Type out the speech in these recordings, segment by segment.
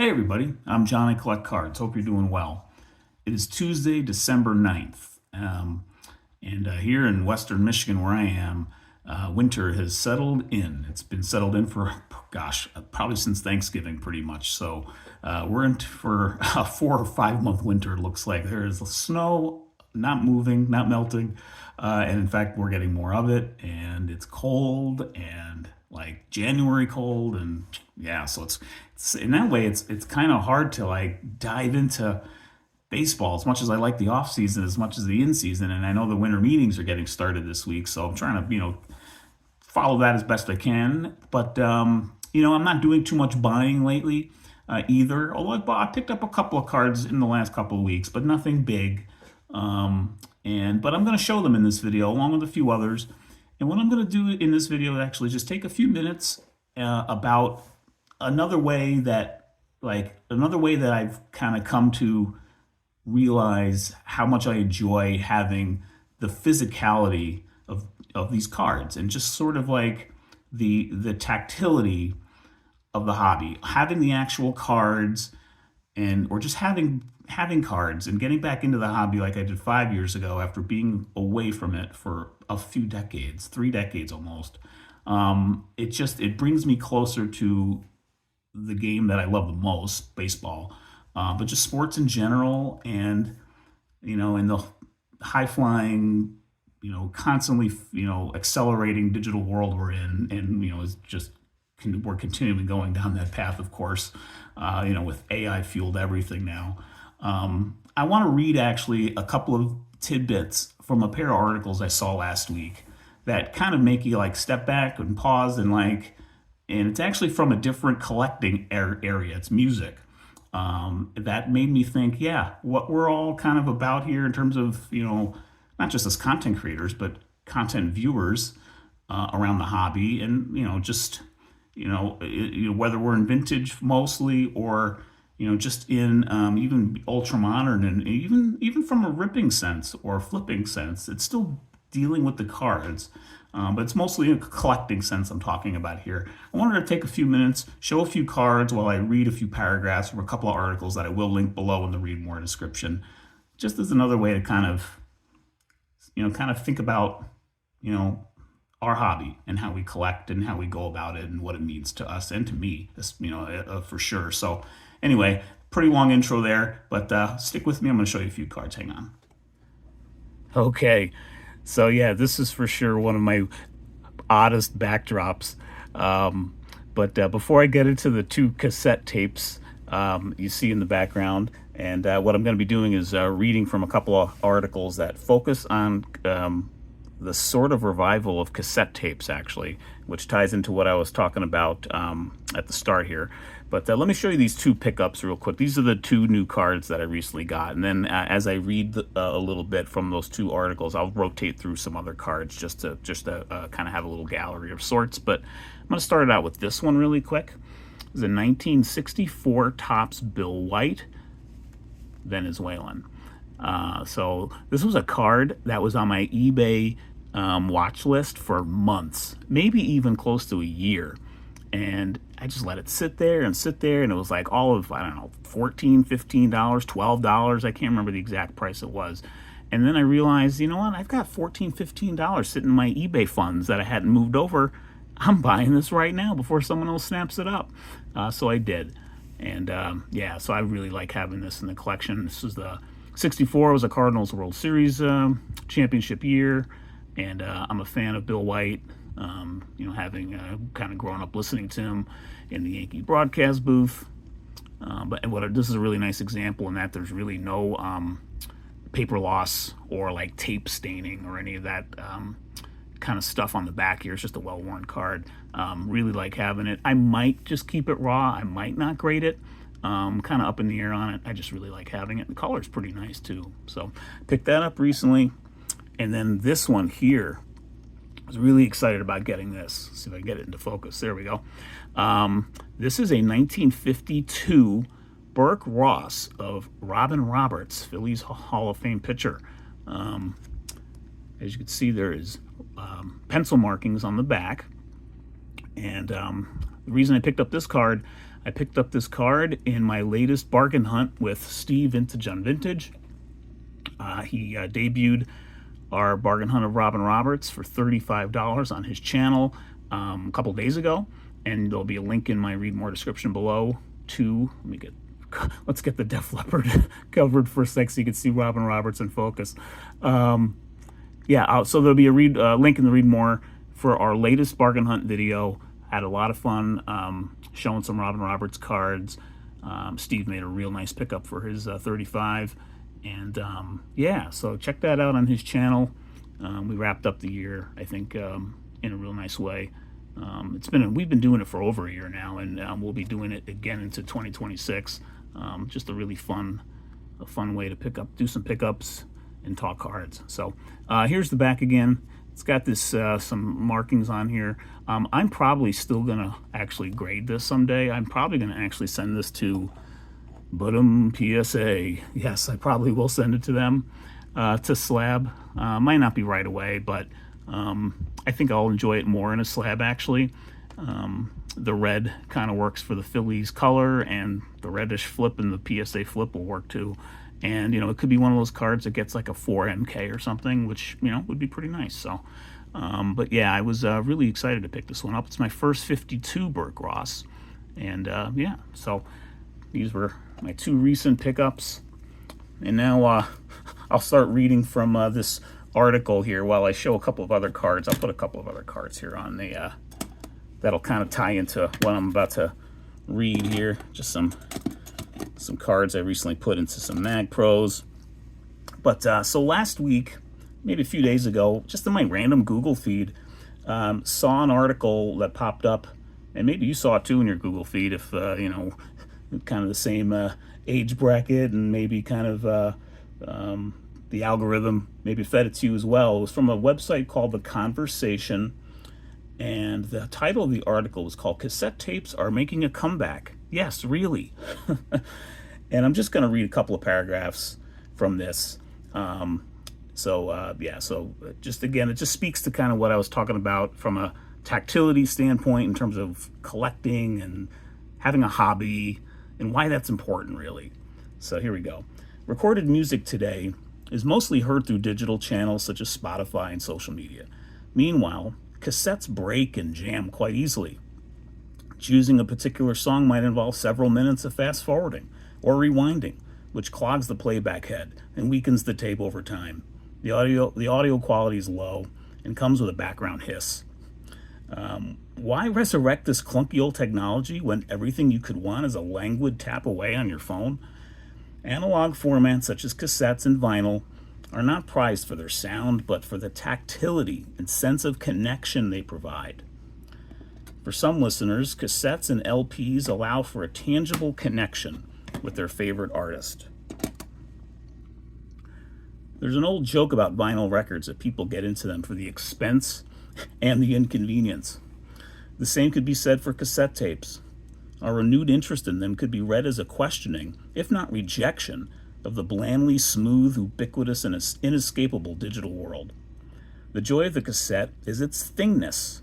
Hey everybody, I'm John. I collect cards. Hope you're doing well. It is Tuesday, December 9th. And here in Western Michigan, where I am, winter has settled in. It's been settled in for, gosh, probably since Thanksgiving, pretty much. So we're in for a 4 or 5 month winter, it looks like. There is snow not moving, not melting. And in fact, we're getting more of it. And it's cold and like January cold. And yeah, so it's in that way, it's kind of hard to like dive into baseball as much as I like the off season, as much as the in season. And I know the winter meetings are getting started this week, so I'm trying to follow that as best I can. But I'm not doing too much buying lately either. Although I picked up a couple of cards in the last couple of weeks, but nothing big. But I'm going to show them in this video along with a few others. And what I'm going to do in this video is actually just take a few minutes about another way that I've kind of come to realize how much I enjoy having the physicality of these cards, and just sort of like the tactility of the hobby, having the actual cards, and or just having cards and getting back into the hobby like I did 5 years ago after being away from it for a few decades, 3 decades almost. It brings me closer to the game that I love the most, baseball, but just sports in general. And in the high flying, constantly, accelerating digital world we're in, and is just we're continually going down that path, of course, with AI fueled everything now. I want to read actually a couple of tidbits from a pair of articles I saw last week that kind of make you like step back and pause, and it's actually from a different collecting area. It's music. That made me think, yeah, what we're all kind of about here in terms of, not just as content creators, but content viewers around the hobby. And, whether we're in vintage mostly, or, just in even ultra modern, and even from a ripping sense or a flipping sense, it's still dealing with the cards. But it's mostly a collecting sense I'm talking about here. I wanted to take a few minutes, show a few cards while I read a few paragraphs from a couple of articles that I will link below in the read more description, just as another way to kind of think about, our hobby and how we collect and how we go about it and what it means to us and to me, for sure. So anyway, pretty long intro there, but stick with me. I'm going to show you a few cards. Hang on. Okay. So yeah, this is for sure one of my oddest backdrops. But before I get into the two cassette tapes you see in the background, and what I'm going to be doing is reading from a couple of articles that focus on the sort of revival of cassette tapes, actually, which ties into what I was talking about at the start here. But let me show you these two pickups real quick. These are the two new cards that I recently got. And then as I read a little bit from those two articles, I'll rotate through some other cards just to kind of have a little gallery of sorts. But I'm going to start it out with this one really quick. It's a 1964 Topps Bill White, Venezuelan. So this was a card that was on my eBay watch list for months, maybe even close to a year. And I just let it sit there, and it was like all of, I don't know, $14, $15, $12. I can't remember the exact price it was. And then I realized, you know what, I've got $14, $15 sitting in my eBay funds that I hadn't moved over. I'm buying this right now before someone else snaps it up. So I did. And so I really like having this in the collection. This is the 64 was a Cardinals World Series championship year. And I'm a fan of Bill White. Having kind of grown up listening to him in the Yankee broadcast booth. This is a really nice example in that there's really no paper loss or like tape staining or any of that kind of stuff on the back here. It's just a well-worn card. Really like having it. I might just keep it raw. I might not grade it. Kind of up in the air on it. I just really like having it. The color's pretty nice too. So picked that up recently. And then this one here, I was really excited about getting this. Let's see if I can get it into focus. There we go. This is a 1952 Burke Ross of Robin Roberts, Phillies Hall of Fame pitcher. As you can see, there is pencil markings on the back. And the reason I picked up this card, I picked up this card in my latest bargain hunt with Steve Vintage on Vintage. He debuted our bargain hunt of Robin Roberts for $35 on his channel a couple days ago, and there'll be a link in my read more description below to let's get the Def Leppard covered for a sec so you can see Robin Roberts in focus. So there'll be a link in the read more for our latest bargain hunt video. Had a lot of fun showing some Robin Roberts cards. Steve made a real nice pickup for his 35. And so check that out on his channel. We wrapped up the year, I think, in a real nice way. We've been doing it for over a year now, and we'll be doing it again into 2026. Just a really fun way to do some pickups and talk cards. So here's the back again. It's got this some markings on here. I'm probably still gonna actually grade this someday. I'm probably gonna actually send this to PSA. Yes, I probably will send it to them to slab. Might not be right away, but I think I'll enjoy it more in a slab actually. The red kind of works for the Phillies color, and the reddish flip and the PSA flip will work too. And it could be one of those cards that gets like a 4 MK or something, which would be pretty nice. So but yeah, I was really excited to pick this one up. It's my first 52 Burke Ross, and so these were my 2 recent pickups. And now I'll start reading from this article here while I show a couple of other cards. I'll put a couple of other cards here on the that'll kind of tie into what I'm about to read here. Just some cards I recently put into some Mag Pros. But so last week, maybe a few days ago, just in my random Google feed, saw an article that popped up, and maybe you saw it too in your Google feed if kind of the same age bracket, and maybe kind of the algorithm maybe fed it to you as well. It was from a website called The Conversation, and the title of the article was called "Cassette Tapes Are Making a Comeback." Yes, really. And I'm just going to read a couple of paragraphs from this. So just again, it just speaks to kind of what I was talking about from a tactility standpoint in terms of collecting and having a hobby, and why that's important, really. So here we go. Recorded music today is mostly heard through digital channels such as Spotify and social media. Meanwhile, cassettes break and jam quite easily. Choosing a particular song might involve several minutes of fast-forwarding or rewinding, which clogs the playback head and weakens the tape over time. The audio quality is low and comes with a background hiss. Why resurrect this clunky old technology when everything you could want is a languid tap away on your phone? Analog formats such as cassettes and vinyl are not prized for their sound, but for the tactility and sense of connection they provide. For some listeners, cassettes and LPs allow for a tangible connection with their favorite artist. There's an old joke about vinyl records that people get into them for the expense and the inconvenience. The same could be said for cassette tapes. Our renewed interest in them could be read as a questioning, if not rejection, of the blandly smooth, ubiquitous, and inescapable digital world. The joy of the cassette is its thingness,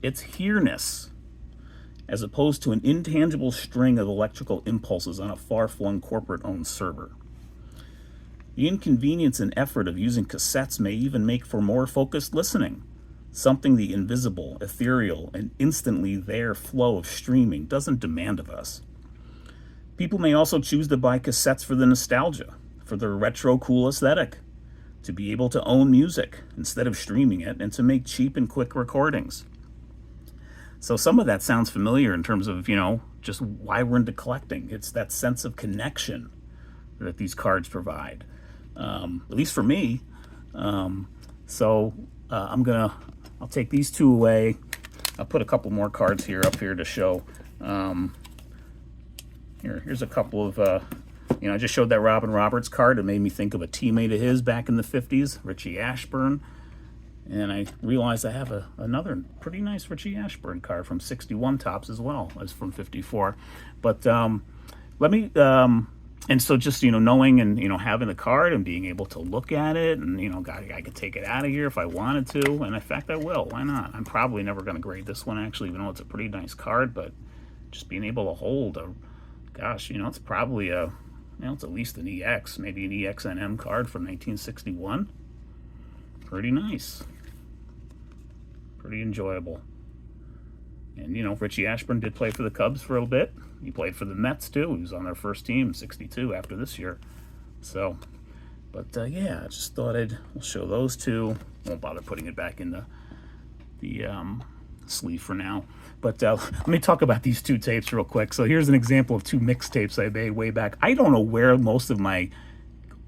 its here-ness, as opposed to an intangible string of electrical impulses on a far-flung corporate-owned server. The inconvenience and effort of using cassettes may even make for more focused listening, something the invisible, ethereal, and instantly there flow of streaming doesn't demand of us. People may also choose to buy cassettes for the nostalgia, for their retro cool aesthetic, to be able to own music instead of streaming it, and to make cheap and quick recordings. So some of that sounds familiar in terms of, just why we're into collecting. It's that sense of connection that these cards provide, at least for me. I'll take these 2 away. I'll put a couple more cards up here to show. Here's a couple of, I just showed that Robin Roberts card. It made me think of a teammate of his back in the 50s, Richie Ashburn. And I realized I have another pretty nice Richie Ashburn card from 61 Tops as well as from 54. But let me, and so just, knowing and, having the card and being able to look at it and, I could take it out of here if I wanted to. And in fact, I will. Why not? I'm probably never going to grade this one, actually, even though it's a pretty nice card. But just being able to hold a, gosh, it's probably a, it's at least an EX, maybe an EXNM card from 1961. Pretty nice. Pretty enjoyable. And, Richie Ashburn did play for the Cubs for a bit. He played for the Mets, too. He was on their first team in 62 after this year. So, but, yeah, I just thought we'll show those two. Won't bother putting it back in the sleeve for now. But let me talk about these two tapes real quick. So here's an example of two mixtapes I made way back. I don't know where most of my,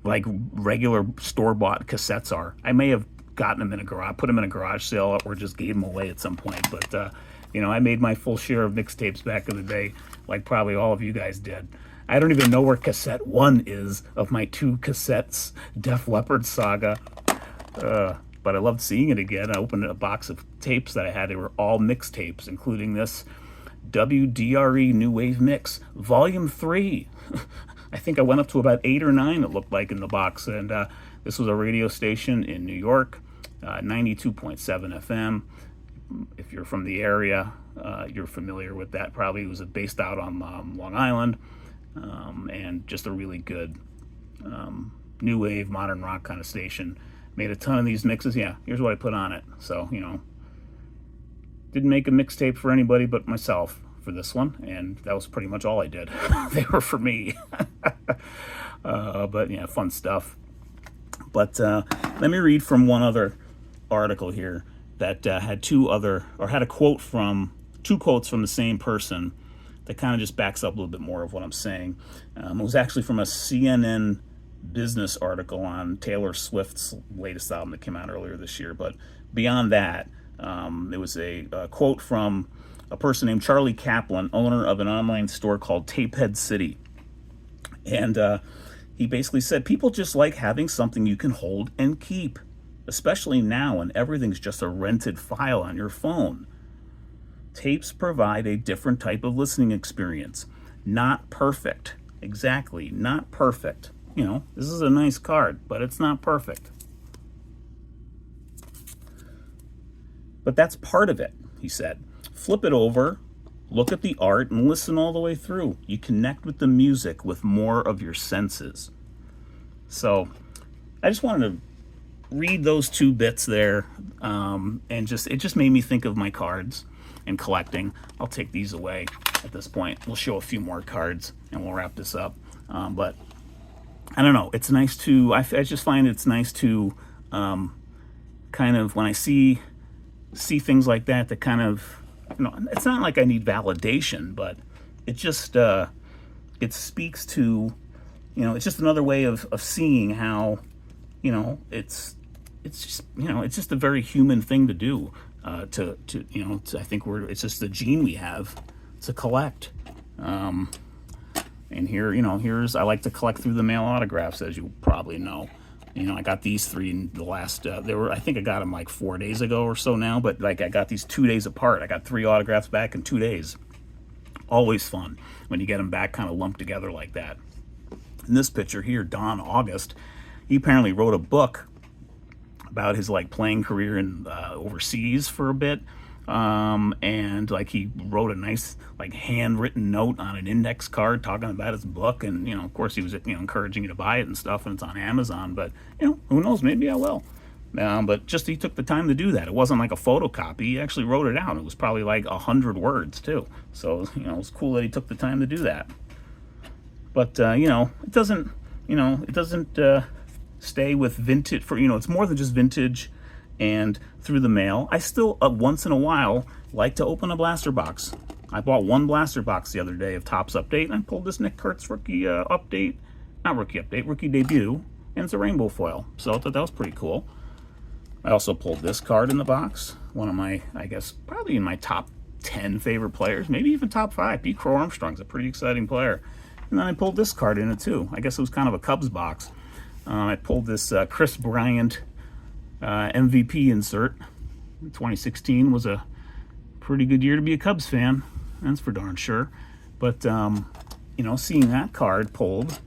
regular store-bought cassettes are. I may have gotten them in a garage, put them in a garage sale, or just gave them away at some point. But, I made my full share of mixtapes back in the day, like probably all of you guys did. I don't even know where cassette 1 is of my 2 cassettes Def Leppard saga. But I loved seeing it again. I opened a box of tapes that I had. They were all mixtapes, including this WDRE New Wave Mix, Volume 3. I think I went up to about 8 or 9, it looked like, in the box. And this was a radio station in New York, 92.7 FM. If you're from the area, you're familiar with that. Probably it was based out on Long Island, and just a really good new wave, modern rock kind of station. Made a ton of these mixes. Yeah, here's what I put on it. So, didn't make a mixtape for anybody but myself for this one, and that was pretty much all I did. They were for me. But, yeah, fun stuff. But let me read from one other article here that had two quotes from the same person that kind of just backs up a little bit more of what I'm saying. It was actually from a CNN business article on Taylor Swift's latest album that came out earlier this year. But beyond that, it was a quote from a person named Charlie Kaplan, owner of an online store called Tapehead City. And he basically said, people just like having something you can hold and keep, especially now when everything's just a rented file on your phone. Tapes provide a different type of listening experience. Not perfect. Exactly, not perfect. This is a nice card, but it's not perfect. But that's part of it, he said. Flip it over, look at the art, and listen all the way through. You connect with the music with more of your senses. So, I just wanted to read those two bits there, and it just made me think of my cards and collecting. I'll take these away at this point. We'll show a few more cards, and we'll wrap this up. But I don't know. It's nice to. I just find it's nice to kind of, when I see things like that kind of, it's not like I need validation, but it just it speaks to, it's just another way of seeing how, it's just a very human thing to do. I think it's just the gene we have to collect. And here, I like to collect through the mail autographs, as you probably know. I got these 3 in the last, I think I got them like 4 days ago or so now, but I got these 2 days apart. I got 3 autographs back in 2 days. Always fun when you get them back kind of lumped together like that. In this picture here, Don August, he apparently wrote a book about his playing career in overseas for a bit. And he wrote a nice handwritten note on an index card talking about his book, and of course he was encouraging you to buy it and stuff, and it's on Amazon, but who knows, maybe I will. But just he took the time to do that. It wasn't like a photocopy. He actually wrote it out. It was probably 100 words too. So it was cool that he took the time to do that. But it doesn't stay with vintage for it's more than just vintage and through the mail. I still, once in a while, like to open a blaster box. I bought one blaster box the other day of Topps Update, and I pulled this Nick Kurtz rookie update, not rookie update, rookie debut, and it's a rainbow foil. So I thought that was pretty cool. I also pulled this card in the box. One of my, I guess, probably in my top 10 favorite players, maybe even top 5. Pete Crow Armstrong's a pretty exciting player. And then I pulled this card in it too. I guess it was kind of a Cubs box. I pulled this Chris Bryant MVP insert. 2016 was a pretty good year to be a Cubs fan. That's for darn sure. But, seeing that card pulled,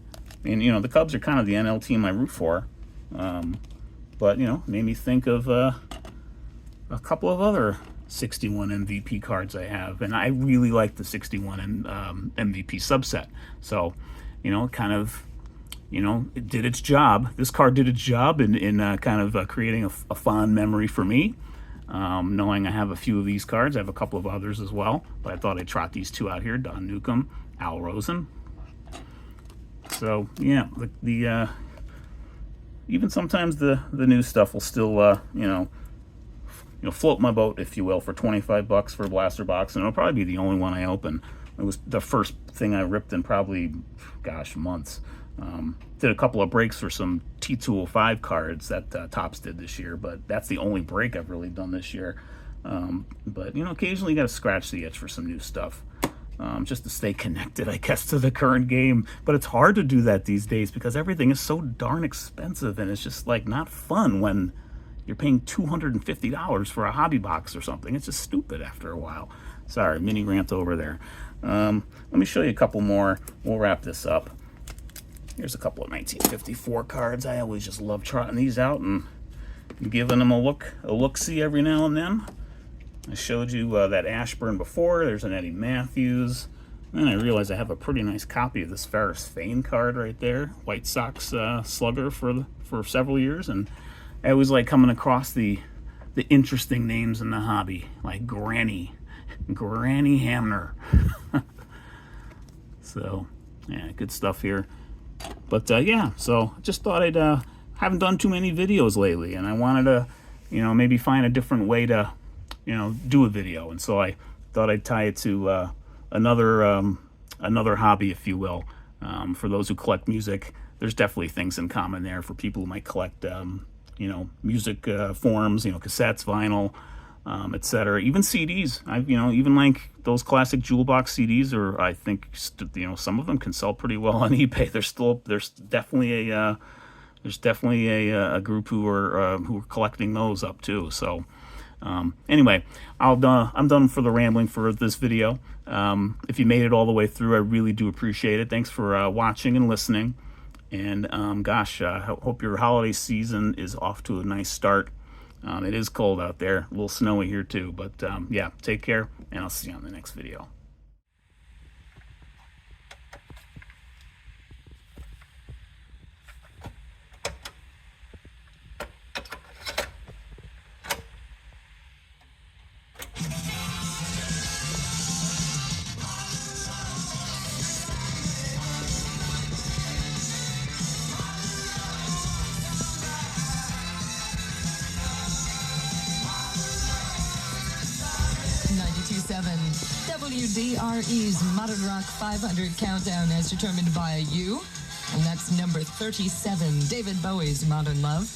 and, the Cubs are kind of the NL team I root for. But, made me think of a couple of other 61 MVP cards I have, and I really like the 61 MVP subset. So, kind of, it did its job. This card did its job in kind of creating a fond memory for me. Knowing I have a few of these cards, I have a couple of others as well, but I thought I'd trot these two out here: Don Newcomb, Al Rosen. So yeah, the even sometimes the new stuff will still float my boat, if you will, for $25 for a blaster box, and it'll probably be the only one I open. It was the first thing I ripped in probably, gosh, months. Did a couple of breaks for some T205 cards that Topps did this year, but that's the only break I've really done this year. But occasionally you got to scratch the itch for some new stuff, just to stay connected, I guess, to the current game. But it's hard to do that these days because everything is so darn expensive, and it's just like not fun when you're paying $250 for a hobby box or something. It's just stupid after a while. Sorry, mini rant over there. Let me show you a couple more. We'll wrap this up. Here's a couple of 1954 cards. I always just love trotting these out and giving them a look-see every now and then. I showed you that Ashburn before. There's an Eddie Matthews. And I realize I have a pretty nice copy of this Ferris Fane card right there. White Sox slugger for several years. And I always like coming across the interesting names in the hobby, like Granny Hamner. So, yeah, good stuff here. But yeah, so just thought I'd haven't done too many videos lately, and I wanted to, maybe find a different way to, do a video, and so I thought I'd tie it to another hobby, if you will. For those who collect music, there's definitely things in common there for people who might collect, music forms, cassettes, vinyl, etc. Even CDs. I've, even like those classic jewel box CDs, or I think, some of them can sell pretty well on eBay. There's definitely a group who are collecting those up too. So anyway, I'm done for the rambling for this video. If you made it all the way through, I really do appreciate it. Thanks for watching and listening. And gosh, I hope your holiday season is off to a nice start. It is cold out there, a little snowy here too, but yeah, take care, and I'll see you on the next video. WDRE's Modern Rock 500 countdown as determined by you. And that's number 37, David Bowie's Modern Love.